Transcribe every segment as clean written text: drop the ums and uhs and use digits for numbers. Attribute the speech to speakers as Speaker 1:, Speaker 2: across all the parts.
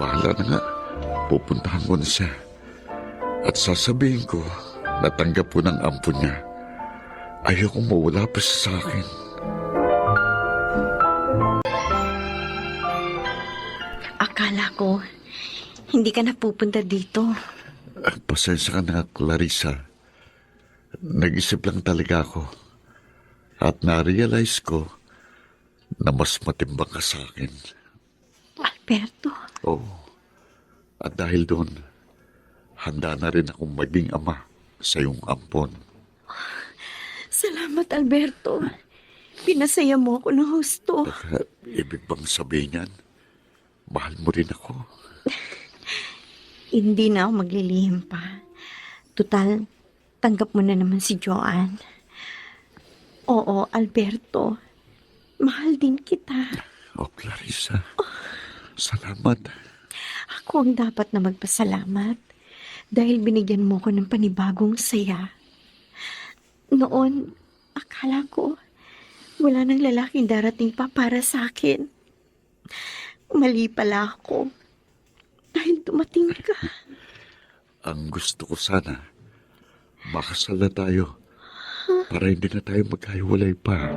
Speaker 1: bahala na nga. Pupuntahan ko na siya. At sasabihin ko, natanggap ko ng ampon niya. Ayokong mawala pa siya sa akin.
Speaker 2: Akala ko, hindi ka na pupunta dito.
Speaker 1: Pasensya ka na, Clarissa. Nag-isip lang talaga ako. At na-realize ko na mas matimbang ka sa akin.
Speaker 2: Alberto,
Speaker 1: Oo. At dahil doon, handa na rin akong maging ama sa iyong ampon.
Speaker 2: salamat Alberto. Pinasaya mo ako ng husto.
Speaker 1: Ibig bang sabihin yan? Mahal mo rin ako.
Speaker 2: Hindi na ako maglilihim pa. Tutal, tanggap mo na naman si Joanne. Oo, Alberto. Mahal din kita.
Speaker 1: Oh, Clarissa. Salamat.
Speaker 2: Ako ang dapat na magpasalamat dahil binigyan mo ko ng panibagong saya. Noon, akala ko wala nang lalaking darating pa para sa akin. Mali pala ako dahil dumating ka.
Speaker 1: Ang gusto ko sana, makasal na tayo para hindi na tayo magkahiwalay pa.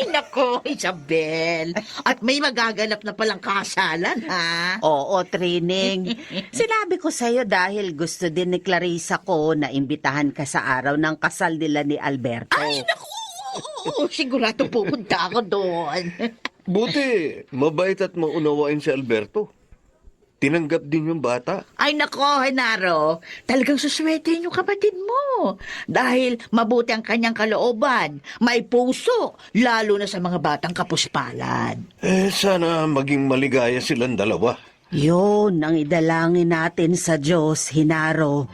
Speaker 3: Nako, Isabel. At may magaganap na palang kasalan, ha?
Speaker 4: Oo, Trining. Sinabi ko sa'yo dahil gusto din ni Clarissa ko na imbitahan ka sa araw ng kasal nila ni Alberto.
Speaker 3: Ay, naku! Sigurado pupunta ako doon.
Speaker 5: Buti, mabait at maunawain si Alberto. Tinanggap din yung bata.
Speaker 3: Ay, nako, Henaro. Talagang suswerte yung kapatid mo. Dahil mabuti ang kanyang kalooban. May puso, lalo na sa mga batang kapuspalan.
Speaker 5: Sana maging maligaya silang dalawa.
Speaker 4: Yun ang idalangin natin sa Diyos, Hinaro.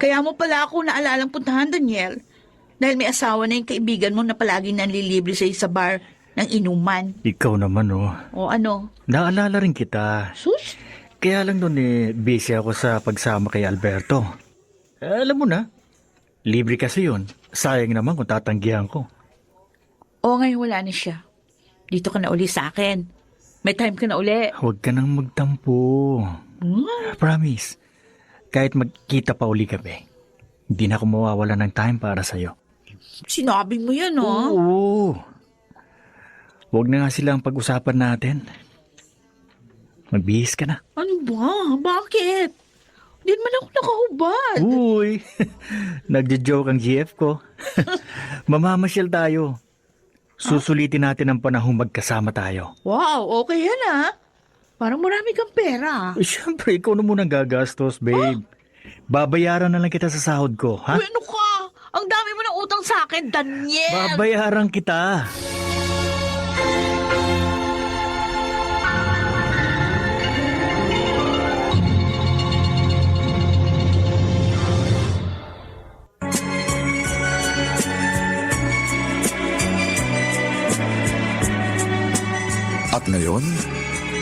Speaker 3: Kaya mo pala ako naalalang puntahan, Daniel. Dahil may asawa na yung kaibigan mo na palaging nanlilibre sa bar ng inuman.
Speaker 6: Ikaw naman, oh.
Speaker 3: O ano?
Speaker 6: Naalala rin kita.
Speaker 3: Sus?
Speaker 6: Kaya lang doon busy ako sa pagsama kay Alberto. Alam mo na, libre kasi yun. Sayang naman kung tatanggihan ko.
Speaker 3: O ngayon wala na siya. Dito ka na uli sa akin. May time ka na uli.
Speaker 6: Huwag ka nang magtampo. Promise. Kahit magkita pa uli kami, hindi na ako mawawala ng time para sa'yo.
Speaker 3: Sinabi mo yan, oh.
Speaker 6: Oo. Huwag na nga silang pag-usapan natin. Magbihis ka na.
Speaker 3: Ano ba? Bakit? Di naman ako nakahubad.
Speaker 6: Uy, nagjo-joke ang GF ko. Mamamasyal tayo. Susulitin natin ang panahong magkasama tayo.
Speaker 3: Wow, okay yan, ah. Parang marami kang pera.
Speaker 6: Siyempre, ikaw na munang gagastos, babe. Babayaran na lang kita sa sahod ko, ha?
Speaker 3: Uy, ano ka? Ang dami mo ng utang sa akin, Daniel.
Speaker 6: Babayaran kita.
Speaker 7: At ngayon,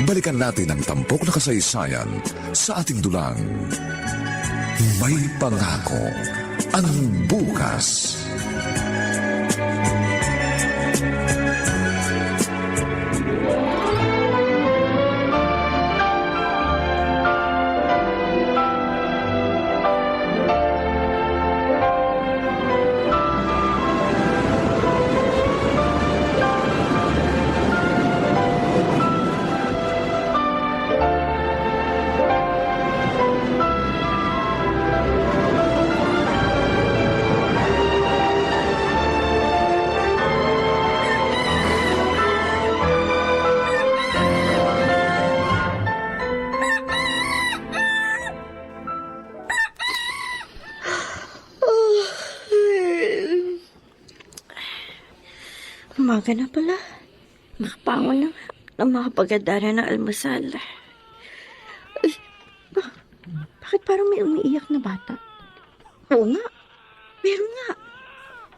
Speaker 7: balikan natin ang tampok na kasaysayan sa ating dulang. May pangako ang bukas.
Speaker 2: Umaga na pala. Makapangon na nga ng mga pagkadara ng almusal. Ay, bakit parang may umiiyak na bata? Oo nga. Meron nga.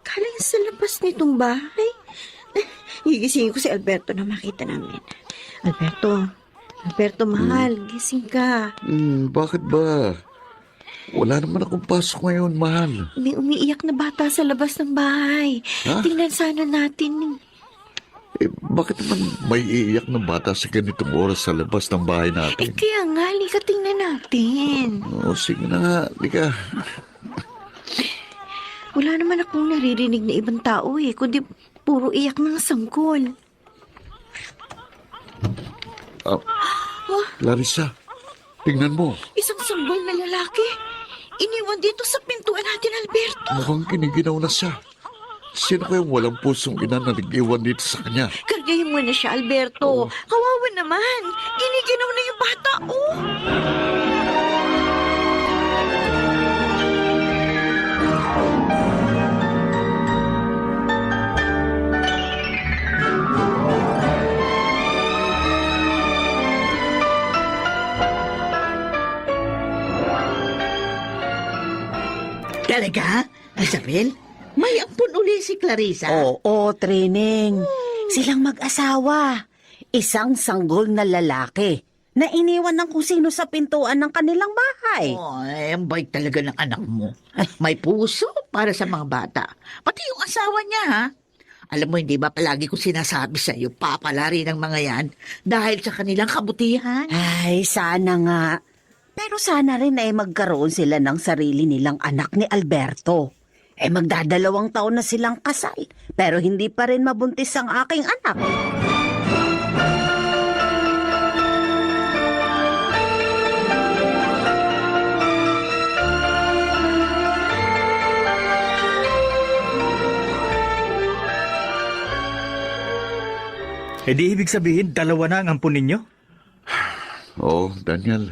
Speaker 2: Galing sa labas nitong bahay. Gigisingin ko si Alberto na makita namin. Alberto, mahal. Gising ka.
Speaker 1: Bakit ba? Wala naman akong pasok ngayon, mahal.
Speaker 2: May umiiyak na bata sa labas ng bahay.
Speaker 1: Ha?
Speaker 2: Tingnan sana natin.
Speaker 1: Bakit naman may iiyak na bata sa ganitong oras sa labas ng bahay natin?
Speaker 2: Kaya nga, halika tingnan natin.
Speaker 1: Sige na nga, lika.
Speaker 2: Wala naman akong naririnig na ibang tao kundi puro iyak ng sanggol.
Speaker 1: Clarissa, tingnan mo.
Speaker 2: Isang sanggol na lalaki. Iniwan dito sa pintuan natin, Alberto.
Speaker 1: Mukhang kiniginaw na siya. Sino kayong walang pusong ina na nag-iwan dito sa kanya?
Speaker 2: Kargahin mo na siya, Alberto. Kawawa naman. Giniginaw na yung bata,
Speaker 3: Talaga? Isabel? May ampun uli si Clarissa.
Speaker 4: Oo, Trining. Silang mag-asawa. Isang sanggol na lalaki na iniwan ng kung sino sa pintuan ng kanilang bahay.
Speaker 3: Ay, ang bait talaga ng anak mo. May puso para sa mga bata. Pati yung asawa niya, ha? Alam mo, hindi ba palagi ko sinasabi sa iyo, papalari ng mga yan dahil sa kanilang kabutihan?
Speaker 4: Ay, sana nga. Pero sana rin ay magkaroon sila ng sarili nilang anak ni Alberto. Magdadalawang taon na silang kasal, pero hindi pa rin mabuntis ang aking anak.
Speaker 6: Di ibig sabihin, dalawa na ang ampun ninyo?
Speaker 1: Oo, Daniel.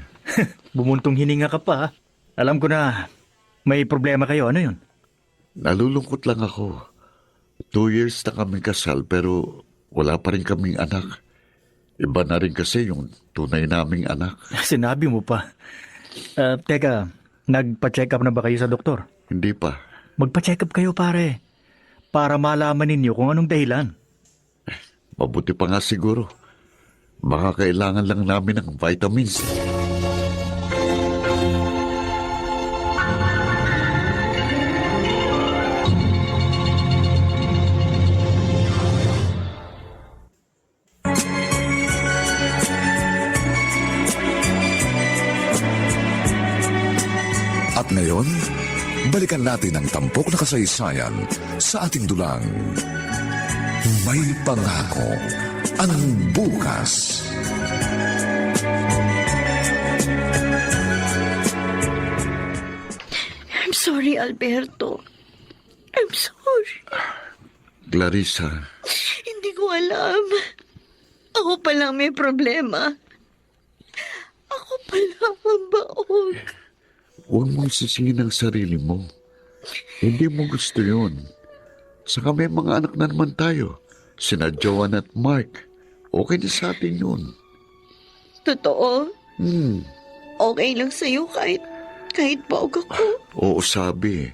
Speaker 6: Bumuntong hininga ka pa. Alam ko na may problema kayo. Ano yun?
Speaker 1: Nalulungkot lang ako. 2 years na kami kasal pero wala pa rin kaming anak. Iba na rin kasi yung tunay naming anak.
Speaker 6: Sinabi mo pa. Teka, nagpa-check up na ba kayo sa doktor?
Speaker 1: Hindi pa.
Speaker 6: Magpa-check up kayo, pare. Para malaman ninyo kung anong dahilan.
Speaker 1: Mabuti pa nga siguro. Baka kailangan lang namin ng vitamins.
Speaker 7: At ngayon, balikan natin ang tampok na kasaysayan sa ating dulang. May pangako ang bukas.
Speaker 2: I'm sorry, Alberto. I'm sorry.
Speaker 1: Clarissa,
Speaker 2: Hindi ko alam. Ako palang may problema. Ako palang ang baog.
Speaker 1: huwag mong sisingin ang sarili mo. Hindi mo gusto yun. Saka may mga anak na naman tayo. Sina Joan at Mark. Okay na sa atin yun.
Speaker 2: Totoo?
Speaker 1: Hmm,
Speaker 2: Okay lang sa'yo kahit baog ako.
Speaker 1: oo sabi.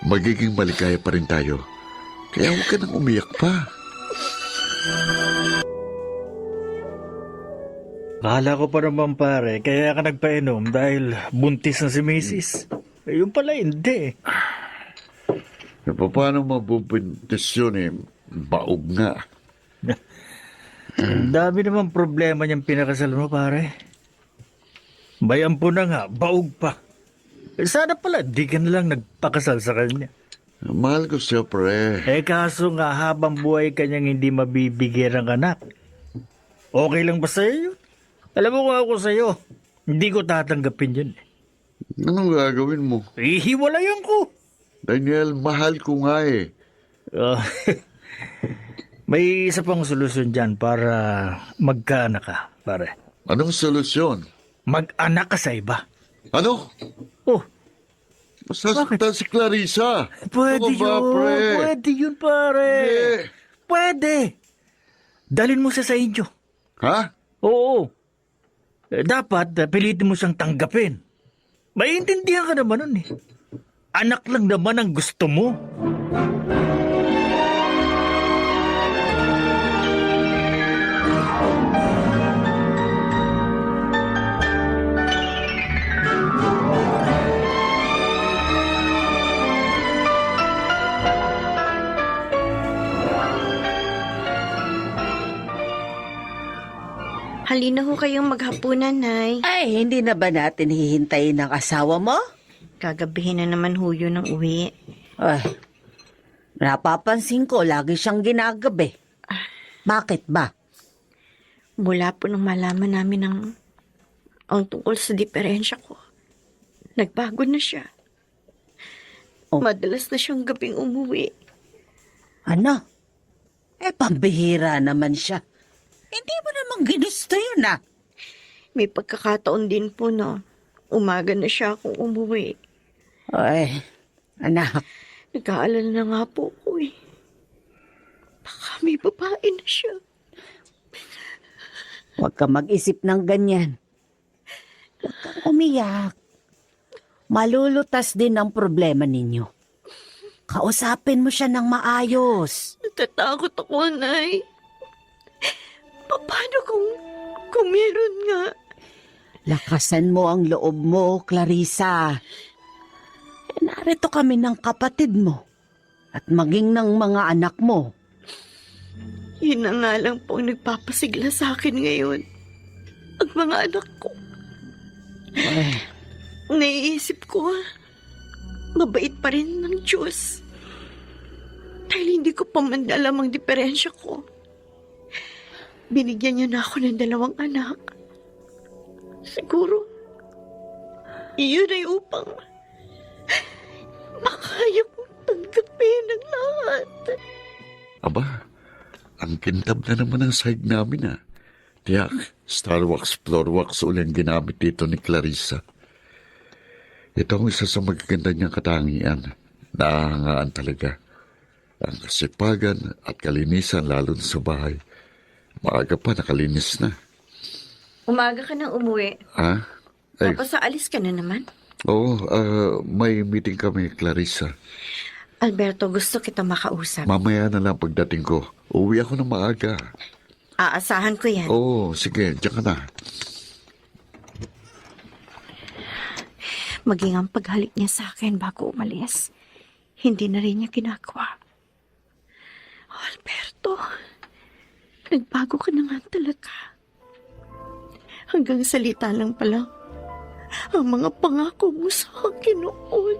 Speaker 1: Magiging maligaya pa rin tayo. Kaya huwag ka nang umiyak pa.
Speaker 6: Akala ko pa naman, pare, kaya ka nagpainom dahil buntis na si Mrs. Yung pala hindi.
Speaker 1: Paano mabubuntis yun Baog nga.
Speaker 6: Ang dami naman problema niyang pinakasal mo, pare. Bayan po na nga, baog pa. Sana pala, di ka na lang nagpakasal sa kanya.
Speaker 1: Mahal ko siya, pre.
Speaker 6: Kaso nga, habang buhay kanyang hindi mabibigyan ng anak. Okay lang ba sa'yo yun? Alam mo kung ako sa'yo, hindi ko tatanggapin yun.
Speaker 1: Anong gagawin mo?
Speaker 6: Ihiwalayan ko.
Speaker 1: Daniel, mahal ko nga
Speaker 6: Ah, may isa pang solusyon dyan para magkaanak ka, pare.
Speaker 1: Anong solusyon?
Speaker 6: Mag-anak ka sa iba.
Speaker 1: Ano?
Speaker 6: Oh,
Speaker 1: Masasaktan si Clarissa.
Speaker 6: pwede
Speaker 1: Ano ba,
Speaker 6: yun.
Speaker 1: pre?
Speaker 6: Pwede yun, pare.
Speaker 1: Eh,
Speaker 6: pwede. Dalhin mo siya sa inyo.
Speaker 1: Ha?
Speaker 6: Oo. Dapat pilitin mo siyang tanggapin. Maiintindihan ka naman nun eh. Anak lang naman ang gusto mo.
Speaker 2: Halina ho kayong maghapunan, Nay.
Speaker 4: Ay, hindi na ba natin hihintayin ng asawa mo?
Speaker 2: Gagabihin na naman ho yun ng uwi.
Speaker 4: Ay, napapansin ko, lagi siyang ginagabi. Bakit ba?
Speaker 2: Mula po nung malaman namin ang tungkol sa diferensya ko, nagbago na siya.
Speaker 4: Oh.
Speaker 2: Madalas na siyang gabing umuwi.
Speaker 4: Ano? Pambihira naman siya. Hindi mo namang ginusto yun, ah.
Speaker 2: May pagkakataon din po na umaga na siya kung umuwi.
Speaker 4: Ay, anak,
Speaker 2: Nag-aalala na nga po ko eh. Baka may babae na siya.
Speaker 4: huwag ka mag-isip ng ganyan. Huwag kang umiyak. Malulutas din ang problema ninyo. Kausapin mo siya ng maayos.
Speaker 2: Natatakot ako, Nay. Paano kung meron nga?
Speaker 4: Lakasan mo ang loob mo, Clarissa. Narito kami ng kapatid mo at maging ng mga anak mo.
Speaker 2: Yun na nga lang po ang nagpapasigla sa akin ngayon. Ang mga anak ko.
Speaker 4: Ay,
Speaker 2: Naiisip ko, mabait pa rin ng Diyos. Dahil hindi ko pa man alam ang diferensya ko. Binigyan niya na ako ng 2 anak. Siguro, iyon ay upang makaya kong tanggapin ang lahat.
Speaker 1: Aba, ang kintab na naman ang sahig namin ah. Tiyak, Starwax, Floorwax uling ginamit dito ni Clarissa. Ito ang isa sa magaganda niyang katangian. Naahangaan talaga. Ang kasipagan at kalinisan lalo na sa bahay. Maaga pa nakalinis na.
Speaker 2: Umaga ka nang umuwi.
Speaker 1: Ha? Ay,
Speaker 2: Tapos aalis ka na naman.
Speaker 1: oo, may meeting kami, Clarissa.
Speaker 2: Alberto, gusto kita makausap.
Speaker 1: Mamaya na lang pagdating ko. Uwi ako ng maaga.
Speaker 2: Aasahan ko yan.
Speaker 1: Oo, sige, diyan ka na.
Speaker 2: Maging ang paghalik niya sa akin bago umalis. Hindi na rin niya ginagawa. Alberto, nagbago ka na nga talaga. Hanggang salita lang pala ang mga pangako mo sa akin noon.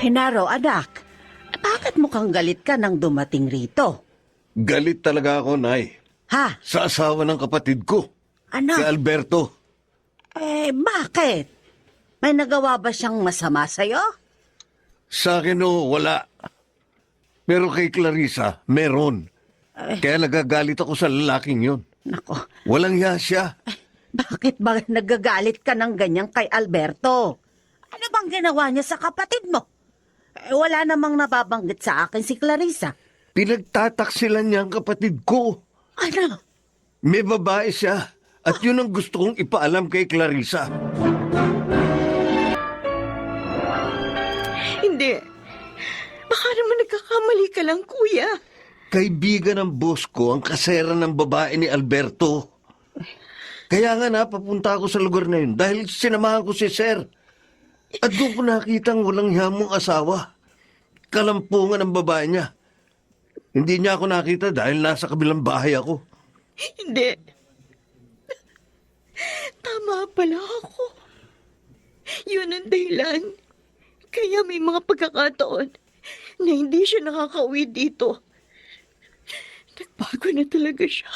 Speaker 4: Henaro, anak, bakit mukhang galit ka nang dumating rito?
Speaker 5: Galit talaga ako, Nay.
Speaker 4: Ha?
Speaker 5: Sa asawa ng kapatid ko,
Speaker 4: Ano?
Speaker 5: si Alberto.
Speaker 4: Bakit? May nagawa ba siyang masama sa'yo?
Speaker 5: Sa akin wala. Pero kay Clarissa, meron. Kaya nagagalit ako sa lalaking yun.
Speaker 4: Nako,
Speaker 5: Walang hiya siya.
Speaker 4: bakit ba nagagalit ka ng ganyan kay Alberto? Ano bang ginawa niya sa kapatid mo? Wala namang nababanggit sa akin si Clarissa.
Speaker 5: Pinagtataksilan niya ang kapatid ko.
Speaker 4: Ano?
Speaker 5: May babae siya. At yun ang gusto kong ipaalam kay Clarissa.
Speaker 2: Hindi. Baka naman nagkakamali ka lang, kuya.
Speaker 5: Kaibigan ng boss ko ang kasera ng babae ni Alberto. Kaya nga napapunta ako sa lugar na yun dahil sinamahan ko si Sir. At doon ko nakitang walang hiyamong asawa. Kalampungan ang babae niya. Hindi niya ako nakita dahil nasa kabilang bahay ako.
Speaker 2: Hindi. Tama pala ako. Yun ang dahilan. Kaya may mga pagkakataon na hindi siya nakakauwi dito. Nagbago na talaga siya.